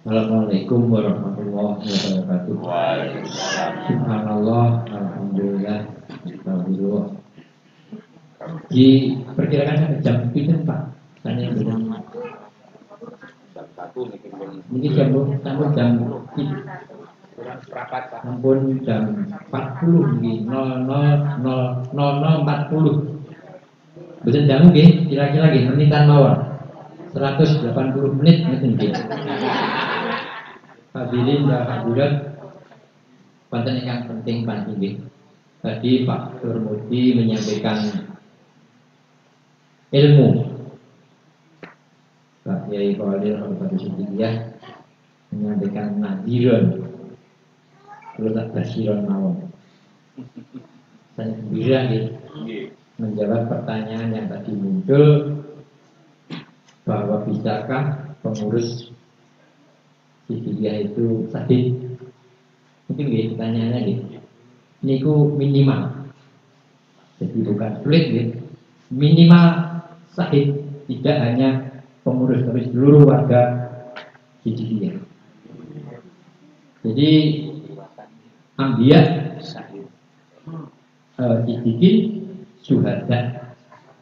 Assalamualaikum warahmatullahi wabarakatuh. Waalaikumsalam. Subhanallah, alhamdulillah, astagfirullah. Diperkirakan sampai jam itu Pak. Tanya dulu. Jam 1 Ini jam jam seperempat Pak. ampun jam 40 nggih 00.00 40. Betul jamu nggih, kira-kira nggih menitan mawon. 180 menit ngeten nggih. Hadirin dan hadirat, konten yang penting panjang. Tadi Pak Turmudi menyampaikan ilmu. Pak Yai Khalil Al-Fatihah menyampaikan nadiron. Terus tak basiron mawon. Saya gembira gitu menjawab pertanyaan yang tadi muncul bahwa bisakah pengurus Sidikiyah itu sahih? Mungkin gitu pertanyaannya gitu. Niku minimal. Jadi bukan sulit gitu. Minimal sahih, tidak hanya pengurus tapi seluruh warga Sidikiyah. Jadi Ambiya Sidikin Syuhada.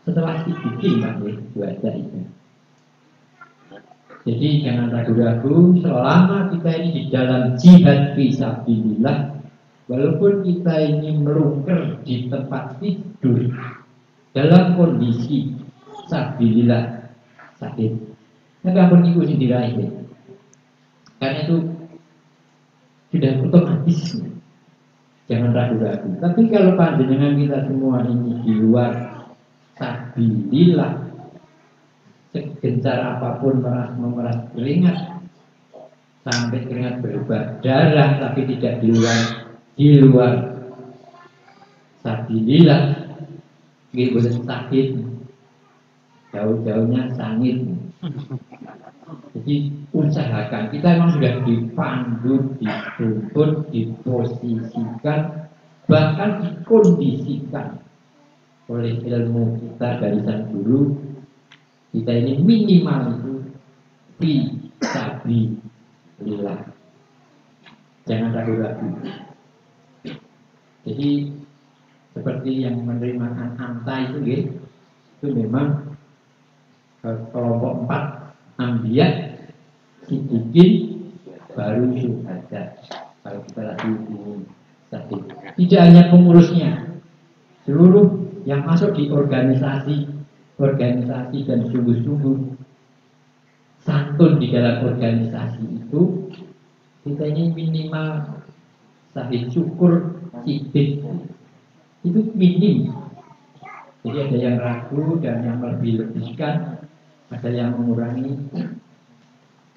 Setelah Sidikin Pak Syuhada itu. Jadi jangan ragu-ragu, selama kita ini di dalam jihad fisabilillah, walaupun kita ini melungker di tempat tidur dalam kondisi sabilillah sakit, maka pun itu sendiri. Karena itu sudah otomatis. Jangan ragu-ragu. Tapi kalau panjenengan kita semua ini di luar sabilillah, segencar apapun memeras keringat sampai keringat berubah darah, tapi tidak di luar sabilillah, nggih boten sakit, jauh-jauhnya sangit. Jadi usahakan, kita memang sudah dipandu, dituntut, diposisikan, bahkan dikondisikan oleh ilmu kita dari sang guru. Kita ini minimal itu fisabilillah. Jangan ragu-ragu. Jadi seperti yang menerima anta itu, itu memang kelompok 4 Ambiya, Sidikin, baru Syuhada. Kalau kita lagi ini sakit. Tidak hanya pengurusnya, seluruh yang masuk di organisasi dan sungguh-sungguh santun di dalam organisasi itu, kita ini minimal sahih syukur sidik itu minim. Jadi ada yang ragu dan yang lebih-lebihkan, ada yang mengurangi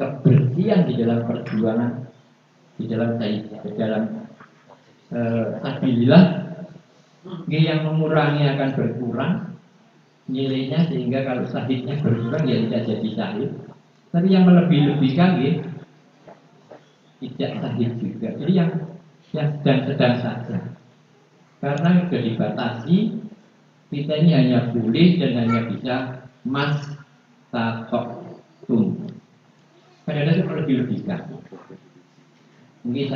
kebersihan di dalam perjuangan, di dalam sabilillah. Yang mengurangi akan berkurang nilainya, sehingga kalau sahihnya berkurang ya tidak jadi sahih. Tapi yang melebih-lebihkan tidak sahih juga. Jadi yang sedang-sedang saja. Karena sudah dibatasi, kita ini hanya boleh dan hanya bisa mas tatoktum. Kadang-kadang itu melebih-lebihkan. Mungkin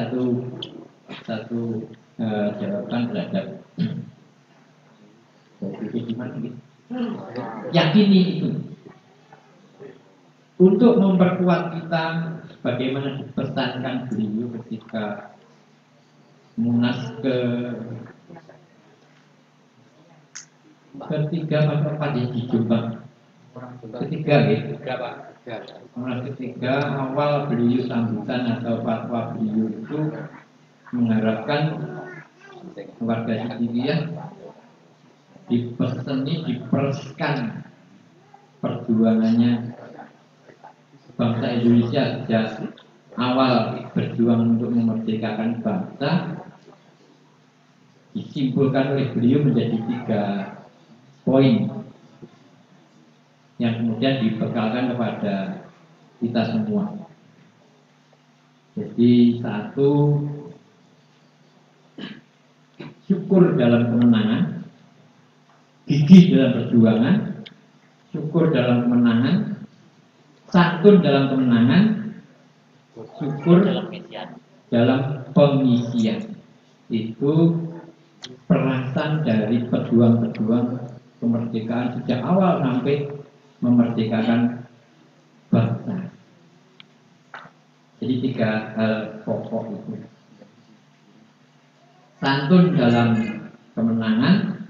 satu jawaban terhadap yakini itu untuk memperkuat kita, bagaimana dipesankan beliau ketika munas ketiga atau empat di Jombang. Ketiga gitu. Munas ketiga awal beliau sambutan atau fatwa beliau itu mengharapkan warga Sidikiyah diperskan perjuangannya bangsa Indonesia sejak awal berjuang untuk memerdekakan bangsa, disimpulkan oleh beliau menjadi 3 poin yang kemudian dibekalkan kepada kita semua. Jadi 1, syukur dalam kemenangan, gigih dalam perjuangan, syukur dalam kemenangan, santun dalam kemenangan, syukur dalam pengisian. dalam pengisian. Itu perasan dari pejuang-pejuang kemerdekaan sejak awal sampai memerdekakan bangsa. Jadi 3 hal pokok itu. Santun dalam kemenangan,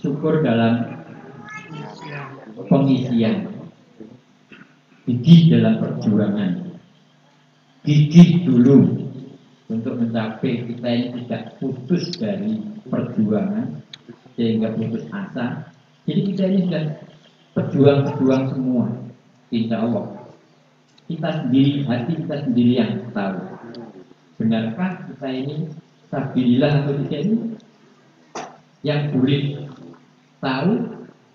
syukur dalam pengisian, gigih dalam perjuangan, gigih dulu untuk mencapai kita ini tidak putus dari perjuangan sehingga putus asa. Jadi kita ini sudah pejuang-pejuang semua, insya Allah. Kita sendiri, hati kita sendiri yang tahu. Benarkah kita ini stabilillah atau tidak ini? Yang boleh tahu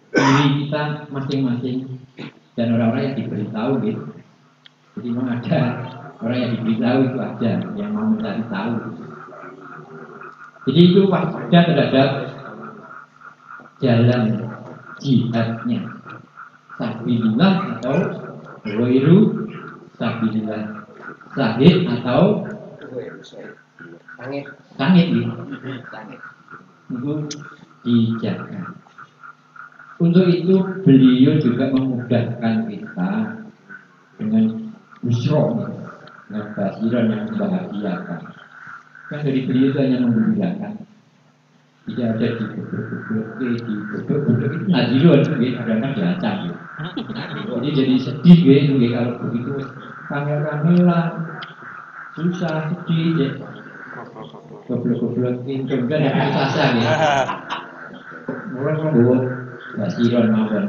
diri kita masing-masing dan orang-orang yang diberitahu gitu. Jadi memang ada orang yang diberitahu itu aja yang mau mencari tahu. Jadi itu waspada terhadap jalan jihadnya. Sabilillah atau ghairu sabilillah. Sahid atau sangit gitu. Itu dijaga. Untuk itu beliau juga memudahkan kita dengan busro, dengan basiran yang membahagiakan. Kan dari beliau itu hanya menggembirakan. Tidak ada di bodoh-bodoh itu nadiruan itu kadang-kadang diacak. Jadi sedih gitu kalau begitu kamera-kamera susah sedih ya. Goblok-goblok itu kan yang susah ya. Mulai membawa basiran mawon.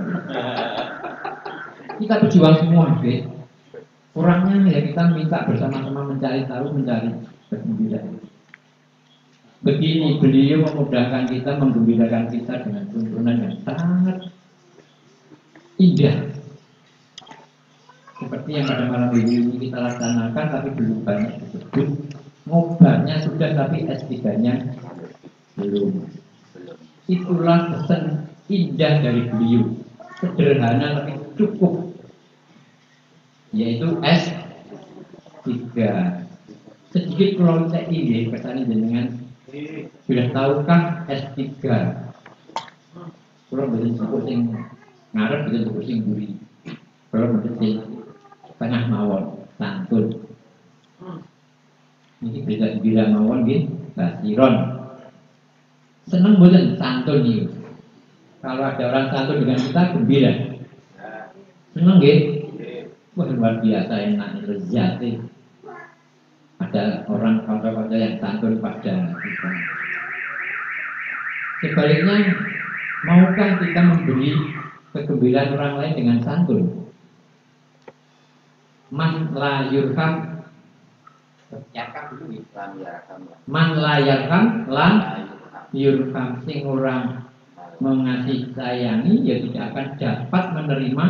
Kita berjuang semua, gitu. Kurangnya ya kita minta bersama-sama mencari tahu, mencari kegembiraan. Begini beliau memudahkan kita, menggembirakan kita dengan tuntunan yang sangat indah. Seperti yang pada malam ini kita laksanakan, tapi belum banyak disebut. Ngobatnya sudah, tapi S3-nya belum. Itulah pesan indah dari beliau, sederhana tapi cukup, yaitu S3. Sedikit kalau saya ingin pesan dengan sudah tahukah S3? Kalau betul pusing ngarep, betul pusing buri. Kalau betul tengah mawon santun. Ini beda bila mawon gitu, basiron. Senang bosan santun ini. Kalau ada orang santun dengan kita gembira. Senang gitu. Wah luar biasa enak, lezat. Ada orang kawan-kawan yang santun pada kita. Sebaliknya, maukah kita memberi kegembiraan orang lain dengan santun? Man la yurham, man la yarham la yurham. Sing orang mengasihi sayangi, ya tidak akan dapat menerima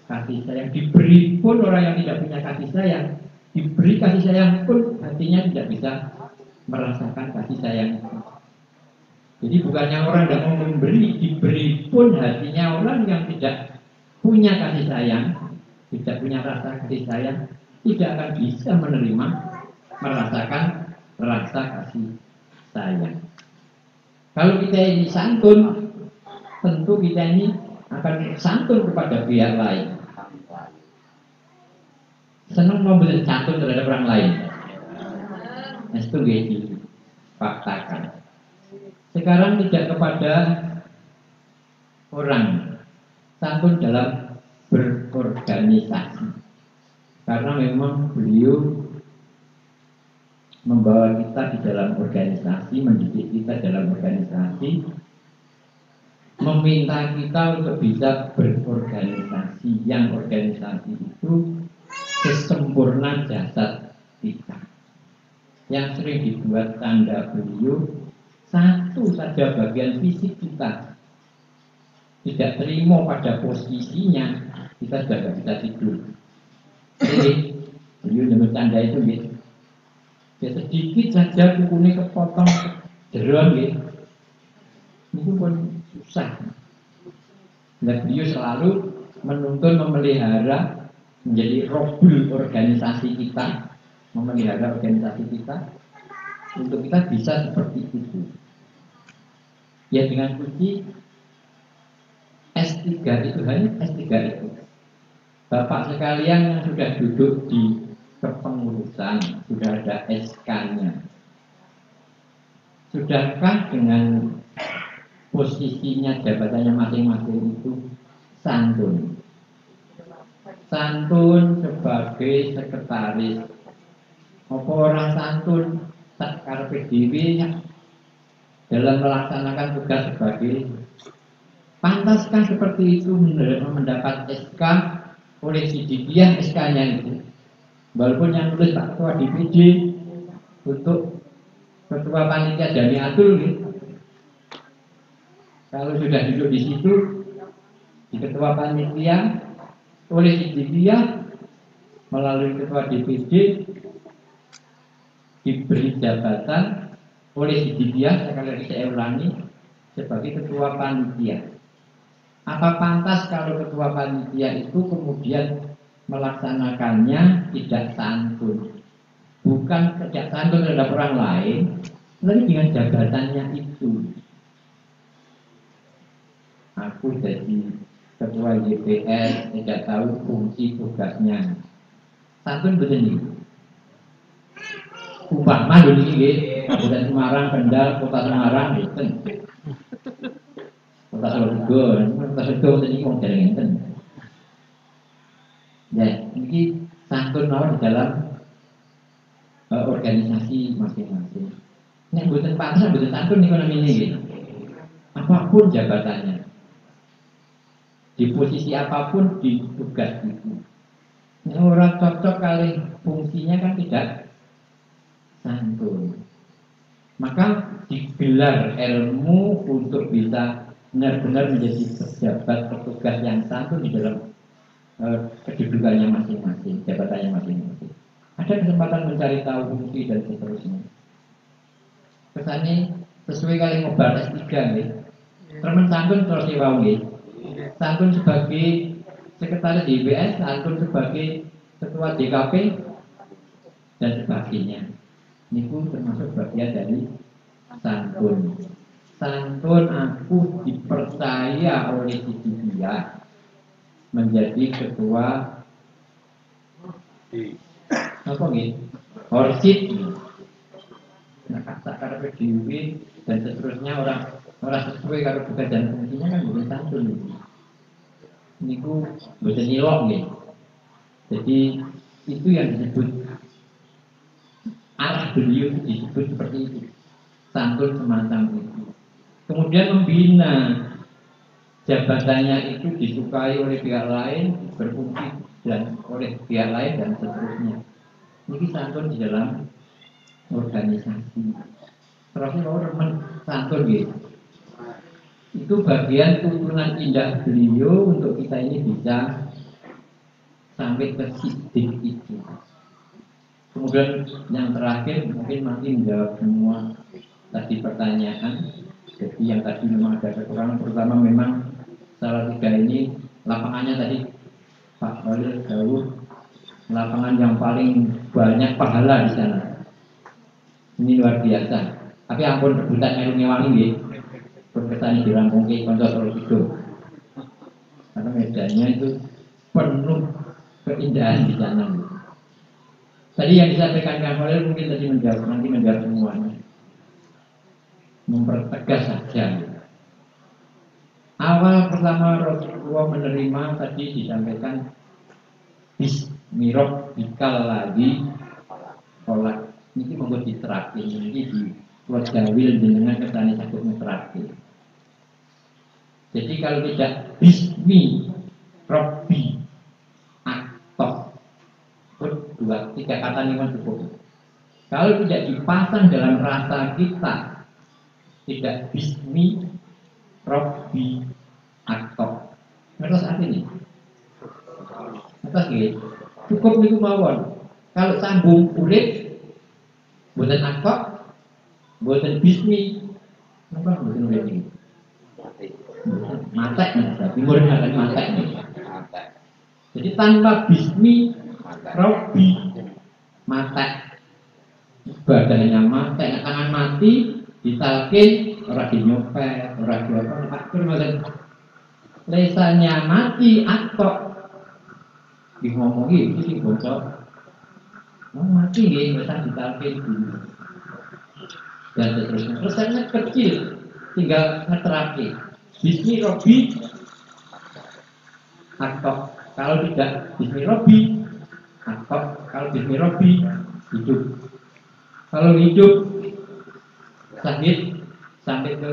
kasih sayang. Diberi pun orang yang tidak punya kasih sayang, diberi kasih sayang pun hatinya tidak bisa merasakan kasih sayang. Jadi bukannya orang tidak mau memberi, diberi pun hatinya orang yang tidak punya kasih sayang, tidak punya rasa kasih sayang, tidak akan bisa menerima, merasakan rasa kasih sayang. Kalau kita ini santun, tentu kita ini akan santun kepada pihak lain. Senang memberi santun terhadap orang lain. Nah, itu gitu, faktakan. Sekarang tidak kepada orang, santun dalam berorganisasi. Karena memang beliau membawa kita di dalam organisasi, mendidik kita dalam organisasi, meminta kita untuk bisa berorganisasi. Yang organisasi itu sesempurna jasad kita. Yang sering dibuat tanda beliau, satu saja bagian fisik kita tidak terima pada posisinya, kita sudah tidak bisa tidur. Jadi beliau dengan tanda itu gitu. Ya sedikit saja kukunya kepotong jeron gitu. Itu pun susah. Dan beliau selalu menuntun, memelihara menjadi robul organisasi kita, memelihara organisasi kita, untuk kita bisa seperti itu. Ya dengan kunci S3 itu hanya S3 itu. Bapak sekalian yang sudah duduk di kepengurusan, sudah ada SK-nya. Sudahkah dengan posisinya jabatannya masing-masing itu santun? Santun sebagai sekretaris. Apa orang santun tak karepe dhewe dalam melaksanakan tugas sebagai pantaskah seperti itu mendapat SK oleh si Didiah SK-nya itu? Walaupun yang nulis Pak Ketua DPD untuk Ketua Panitia Jamiatul gitu. Kalau sudah duduk di situ di Ketua Panitia oleh si Didiah melalui Ketua DPD diberi jabatan oleh si Didiah, sekali lagi saya ulangi, sebagai Ketua Panitia. Apa pantas kalau Ketua Panitia itu kemudian melaksanakannya tidak santun? Bukan tidak santun terhadap orang lain, tapi dengan jabatannya itu. Aku jadi Ketua YPS, tidak tahu fungsi tugasnya. Santun begini. Umpama dulu ini, Kabupaten Semarang, Kendal, Kota Semarang, gitu. Kota Solo tadi mau jalan enten. Ya, ini santun di dalam organisasi masing-masing. Nek bukan pantas, bukan santun ekonomi ini. Gitu. Apapun jabatannya, di posisi apapun di tugas itu. Nek orang cocok kali fungsinya kan tidak santun. Maka digelar ilmu untuk bisa benar-benar menjadi pejabat petugas yang santun di dalam kedudukannya masing-masing, jabatannya masing-masing. Ada kesempatan mencari tahu fungsi dan seterusnya. Kesannya sesuai kali ngobar S3 nih. Teman santun terus diwawi. Santun sebagai sekretaris DPS, santun sebagai ketua DKP dan sebagainya. Ini pun termasuk bagian dari santun. Santun aku dipercaya oleh dia menjadi ketua apa nih? Orsid. Nah, kata PDW dan seterusnya orang sesuai kalau tugas dan fungsinya kan bukan santun. Ini ku bukan nyilok nih. Jadi itu yang disebut arah beliau disebut seperti itu. Santun semacam itu. Kemudian membina jabatannya itu disukai oleh pihak lain, berfungsi dan oleh pihak lain dan seterusnya. Ini santun di dalam organisasi. Terus mau teman santun gitu. Itu bagian turunan indah beliau untuk kita ini bisa sampai ke sidik itu. Kemudian yang terakhir mungkin masih menjawab semua tadi pertanyaan. Jadi yang tadi memang ada kekurangan, pertama memang salah tiga ini lapangannya tadi Pak Walil jauh lapangan yang paling banyak pahala di sana. Ini luar biasa. Tapi ampun rebutan ngelungi wangi nggih. Berkesan dirangkung ke konco Solo itu. Karena medannya itu penuh keindahan di sana. Tadi yang disampaikan Kang Walil mungkin tadi nanti menjawab semuanya. Mempertegas saja. Awal pertama Rasulullah menerima tadi disampaikan Bismirok bikal lagi kolak ini membuat diterapi ini di buat gawil dengan kesana sakit terapi. Jadi kalau tidak Bismi Robbi Aktok 2-3 kata ini cukup. Kalau tidak dipasang dalam rasa kita, tidak Bismi Robbi Aktok. Terus apa ini? Atas gitu. Cukup niku mawon. Kalau sambung kulit, buatan aktok, buatan bismi, apa buatan kulit ini? Matek nih, timur akan matek nih. Jadi tanpa bismi Robbi mata badannya mati, tangan mati ditalkin orang dinyopet, orang diapa, akhir macam lesanya mati atau dingomongi itu bocor, mau mati nih, lesanya ditalkin dulu dan seterusnya. Lesanya kecil, tinggal ngeterapi. Bismi Robbi atau kalau tidak Bismi Robbi atau kalau Bismi Robbi hidup. Kalau hidup sakit sampai ke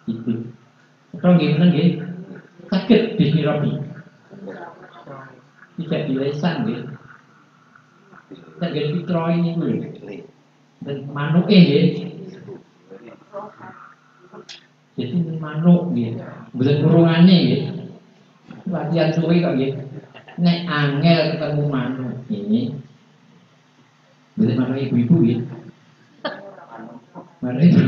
hidup. Kalau gimana gitu? Sakit Bismi Robbi. Tidak dilesan gitu. Sakit fitrah ini dulu. Dan manuk gitu. Jadi manuk gitu. Bukan kurungannya gitu. Latihan suwi kok gitu. Nek angel ketemu manuk ini. Bukan manuk ibu-ibu gitu. Manuk itu.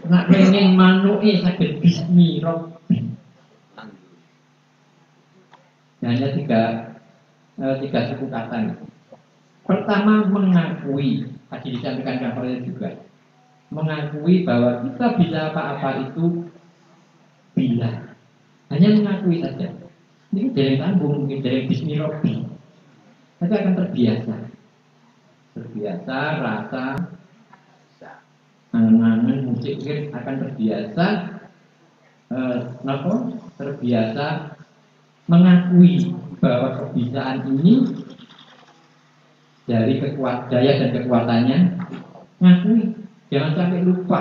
Nak pengen manuk sakit Bismi Robbi. Hanya tiga suku kata. Pertama mengakui, tadi disampaikan kabarnya juga, mengakui bahwa kita bisa apa-apa itu bila hanya mengakui saja. Ini dari tanggung, mungkin dari Bismi Robbi, tapi akan terbiasa rasa, angan-angan musik akan terbiasa, terbiasa mengakui bahwa kebisaan ini dari daya dan kekuatannya, ngakui, jangan sampai lupa.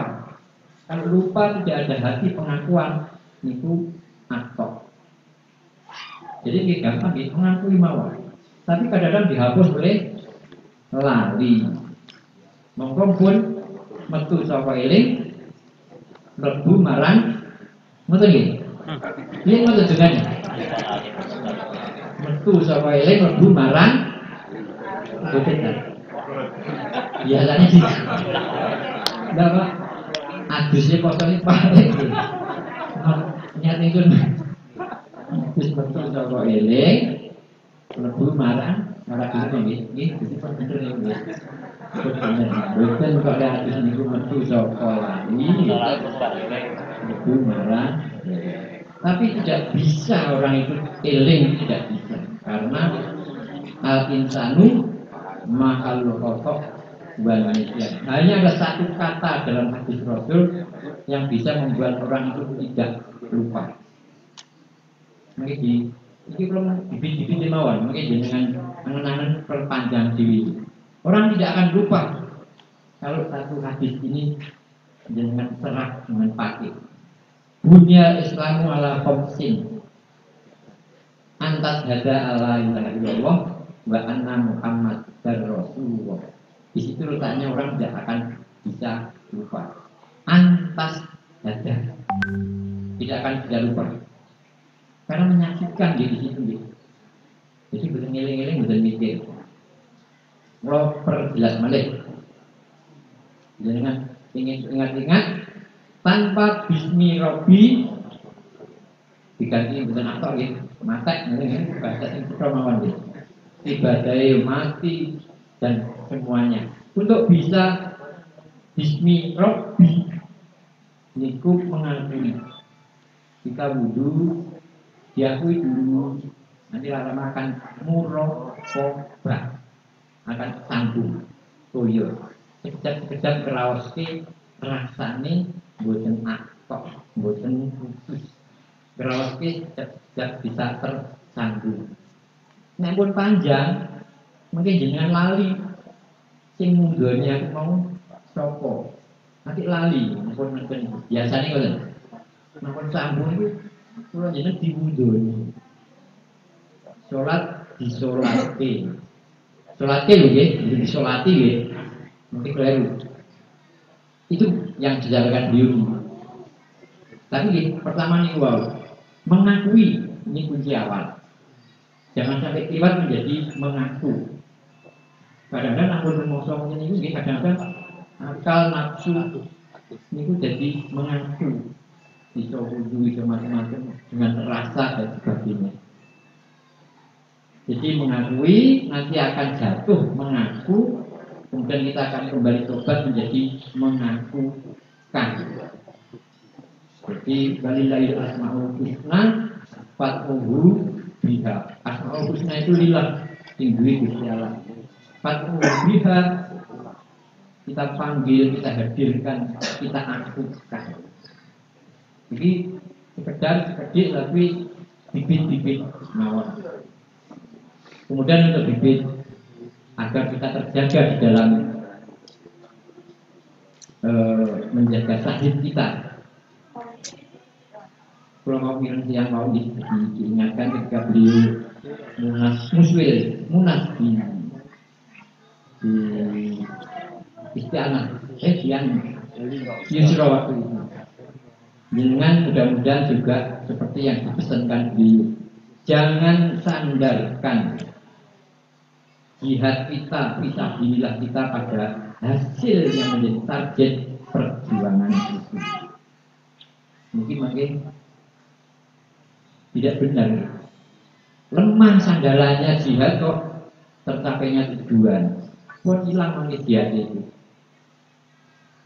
Kalau lupa tidak ada hati pengakuan, itu atok. Jadi gampang mengakui mawar, tapi kadang-kadang dihapus oleh lali. Mongkong pun metu saka eling, mlebu marang, ngoten nggih. Piye ngoten jenenge? Metu saka eling mlebu marang gopetan. Biasanya sih. Enggak Pak. Adusnya kosongnya paling. Nyat itu. Adus metu saka eling mlebu marang dulu nggih. Itu bener nggih. Bukan kok ada adus niku metu saka lali. Mlebu marang. Tapi tidak bisa orang itu eling, tidak bisa. Karena al-insanu mahalul khotok wal nisyan. Hanya ada satu kata dalam hadis Rasul yang bisa membuat orang itu tidak lupa. Mungkin ini belum dibit-bit mawon, mungkin dengan angan-angan perpanjang diri. Orang tidak akan lupa kalau satu hadis ini dengan serak dengan pakai. Bunya Islamu ala khamsin. Antas hada ala ilaha illallah wa anna Muhammad dan Rasulullah. Di situ letaknya orang tidak akan bisa lupa. Antas hada, tidak akan bisa lupa. Karena menyaksikan di situ. Jadi betul ngiling-ngiling, betul mikir. Kalau perjelas balik, jangan ingat-ingat tanpa Bismi Robbi diganti betul atau gitu, mata ini bahasa yang permawan gitu. Ibadahnya mati dan semuanya untuk bisa Bismi Robbi niku mengakui kita wudhu diakui dulu, nanti lama akan murokobah akan sambung toyo sekejap-sekejap kerawaski rasane boten akok boten khusus kerawaski sekejap bisa tersambung. Nek pun panjang, mungkin jenengan lali, sing munggone aku mau sapa, nanti lali, pun biasanya kalau, namun sambung itu, kalau jenengan dimunggone, sholat disolati, solati loh ya, disolati ya, nanti keliru, itu yang dijalankan beliau. Tapi pertama nih wow, mengakui ini kunci awal. Jangan sampai kliwat menjadi mengaku. Kadang-kadang ampun mengosong ini kadang-kadang akal nafsu ini jadi mengaku. bisa wudhu, bisa macam-macam dengan rasa dan sebagainya. Jadi mengakui nanti akan jatuh, mengaku, kemudian kita akan kembali tobat menjadi mengakukan. Jadi walillahil asmaul husna fad'uhu biha. Asmaul husna itu lillah, tinggi Gusti Allah. Fad'uhu biha, kita panggil, kita hadirkan, kita akukan. Jadi sekedar sekedik tapi bibit-bibit mawar. Kemudian untuk bibit agar kita terjaga di dalam menjaga sahid kita. Kalau mau yang mau diingatkan ketika beliau munas di Isti'anah Yusra waktu itu. Dengan mudah-mudahan juga seperti yang dipesankan beliau, jangan sandarkan jihad kita, fisabilillah kita pada hasil yang menjadi target perjuangan itu. Mungkin tidak benar. Lemah sandarannya jihad kok tercapainya tujuan. Kok hilang jihad itu.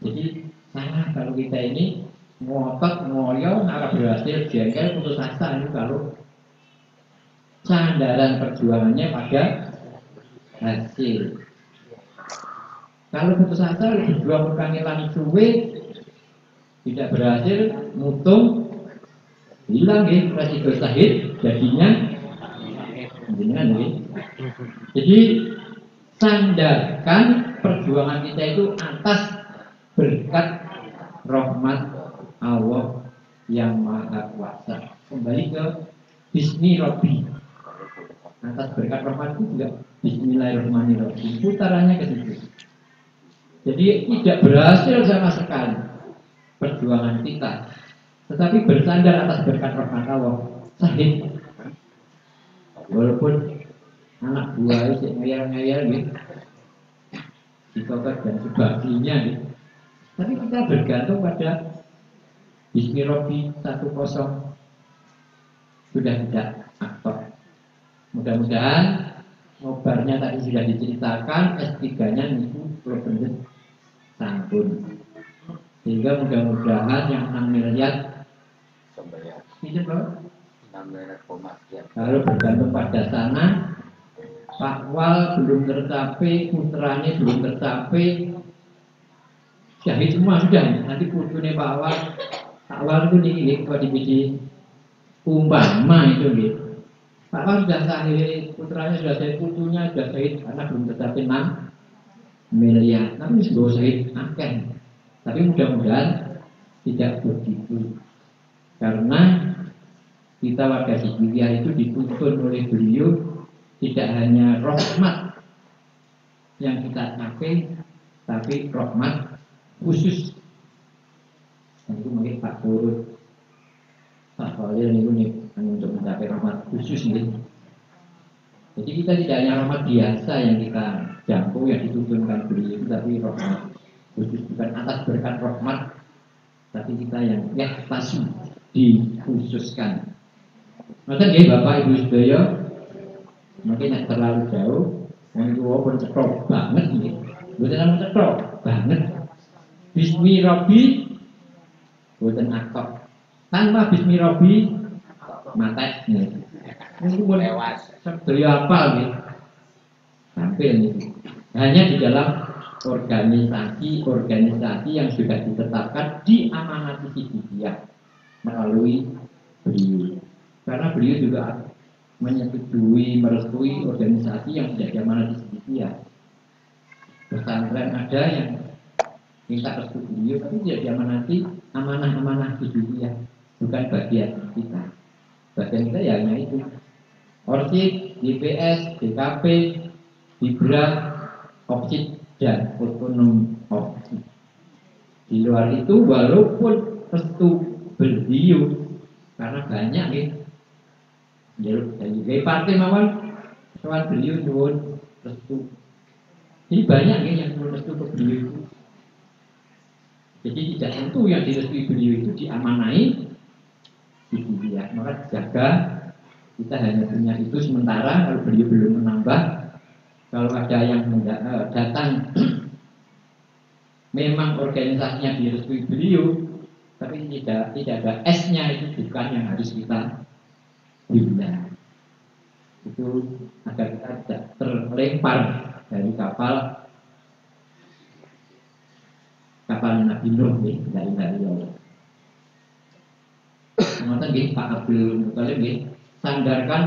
Jadi salah kalau kita ini ngotot, ngoyo, ngarap berhasil, jengkel, putus asa itu kalau sandaran perjuangannya pada hasil. Kalau putus asa, berjuang kangelan suwe, tidak berhasil, mutung, hilang ya, resiko sahid, jadinya. Jadi sandarkan perjuangan kita itu atas berkat rahmat Allah yang Maha Kuasa. Kembali ke Bismi Rabbi. Atas berkat rahmat itu juga Bismillahirrahmanirrahim. Putarannya ke situ. Jadi tidak berhasil sama sekali perjuangan kita, tetapi bersandar atas berkat rahmat Allah. Sahih. Walaupun anak buah itu ngayal-ngayal gitu, ditokat dan sebagainya gitu. Tapi kita bergantung pada Bismi Rabbi 10 sudah tidak aktor. Mudah-mudahan ngobarnya tadi sudah diceritakan, S3-nya itu berbentuk santun. Sehingga mudah-mudahan yang 6 miliar itu loh. Kalau bergantung pada sana, Pak Wal belum tercapai, putranya belum tercapai, syahid semua sudah. Nanti putunya Pak Wal itu nih, kalau dipilih umpama itu gitu. Pak Wal sudah sahid, putranya sudah sahid, putunya sudah sahid, anak belum tercapai 6 miliar. Tapi sudah sahid akan. Tapi mudah-mudahan tidak begitu, karena kita warga Sidikiyah itu dituntun oleh beliau tidak hanya rahmat yang kita capai, tapi rahmat khusus. Itu mungkin Pak Turut, Pak Khalil ini untuk mencapai rahmat khusus ini. Jadi kita tidak hanya rahmat biasa yang kita jangkau, yang dituntunkan beliau itu, tapi rahmat khusus, bukan atas berkat rahmat, tapi kita yang pasti dikhususkan. Maka dia Bapak Ibu sedaya, mungkin yang terlalu jauh, yang itu pun cetok banget ini, bukan cetok banget. Bismi Rabbi, bukan aktor. Tanpa Bismi Rabbi, mata ini. Ini pun sedaya apa gitu, tampil ini. Hanya di dalam organisasi yang sudah ditetapkan di amanat Sidikiyah melalui beliau. Karena beliau juga menyetujui, merestui organisasi yang tidak diamanati Sidikiyah. Pesantren ada yang minta restu beliau, tapi tidak diamanati amanah-amanah Sidikiyah, bukan bagian kita. Bagian kita ya hanya itu. Orsid, DPS, DKP, Dibra, Opsid, dan otonom Opsid. Di luar itu walaupun restu beliau, karena banyak gitu. Dari partai mawon soal beliau nuwun restu. Jadi banyak yang nuwun restu ke beliau itu. Jadi tidak tentu yang direstui beliau itu diamanai di dunia. Maka jaga, kita hanya punya itu sementara. Kalau beliau belum menambah, kalau ada yang datang memang organisasinya direstui beliau, tapi tidak ada S-nya, itu bukan yang harus kita hindari. Itu agar kita tidak terlempar dari kapal Nabi Nuh, dari Allah. Kemudian gitu, Pak Abdul Muthalib gitu, sandarkan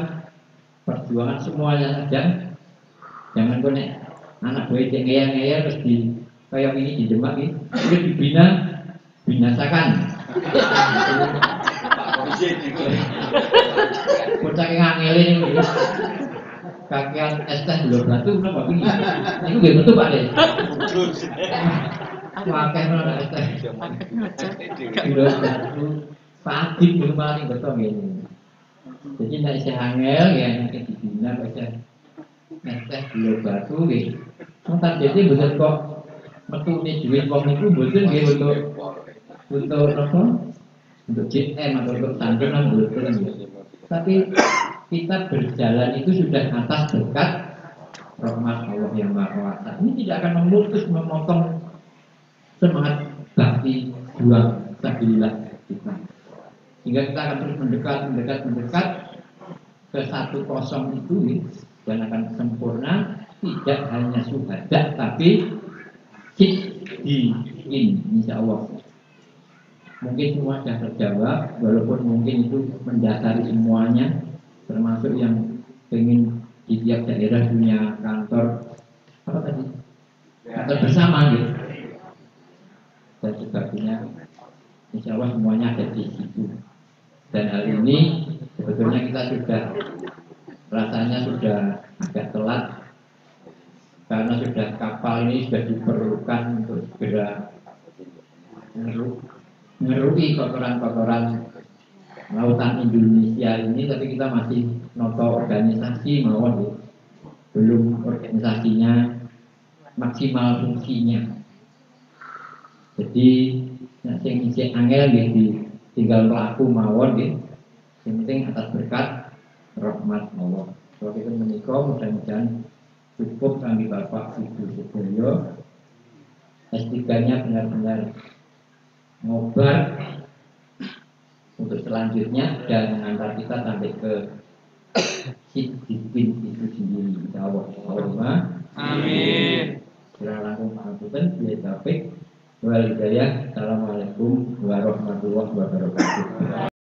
perjuangan semuanya saja. Jangan kau anak gue ngeyel-ngeyel terus di kayak ini di Demak gitu, udah binasakan. Bocah ngangelin itu. Kakian estes belum batu kenapa begini? Itu gak betul Pak deh. Pakai mana estes? Belum batu, padik belum paling betul ini. Jadi nak isi angel ya nanti dibina baca estes belum batu gitu. Ntar jadi betul kok metu nih duit wong itu betul gitu untuk apa? Untuk JM atau untuk santunan betul gitu. Tapi kita berjalan itu sudah atas berkat rahmat Allah yang Maha Kuasa. Ini tidak akan memutus, memotong semangat bakti juang stabilitas kita. Sehingga kita akan terus mendekat ke 1-0 itu dan akan sempurna. Tidak hanya syuhada, tapi siddiqin, insya Allah. Mungkin semua sudah terjawab, walaupun mungkin itu mendasari semuanya, termasuk yang ingin di tiap daerah punya kantor apa tadi? Kantor bersama gitu. Dan sebagainya. Insya Allah semuanya ada di situ. Dan hal ini sebetulnya kita sudah rasanya sudah agak telat karena sudah kapal ini sudah diperlukan untuk segera ngerui kotoran-kotoran lautan Indonesia ini, tapi kita masih noto organisasi mawon, belum organisasinya maksimal fungsinya. Jadi yang isi angel gitu, tinggal pelaku mawon gitu. Yang penting atas berkat rahmat Allah. Kalau kita menikah mudah-mudahan cukup kami Bapak Ibu Sedaya. S3-nya benar-benar ngobar untuk selanjutnya dan mengantar kita sampai ke siddiqin itu sendiri. Allahumma amin. Assalamualaikum warahmatullahi wabarakatuh. Assalamualaikum warahmatullahi wabarakatuh.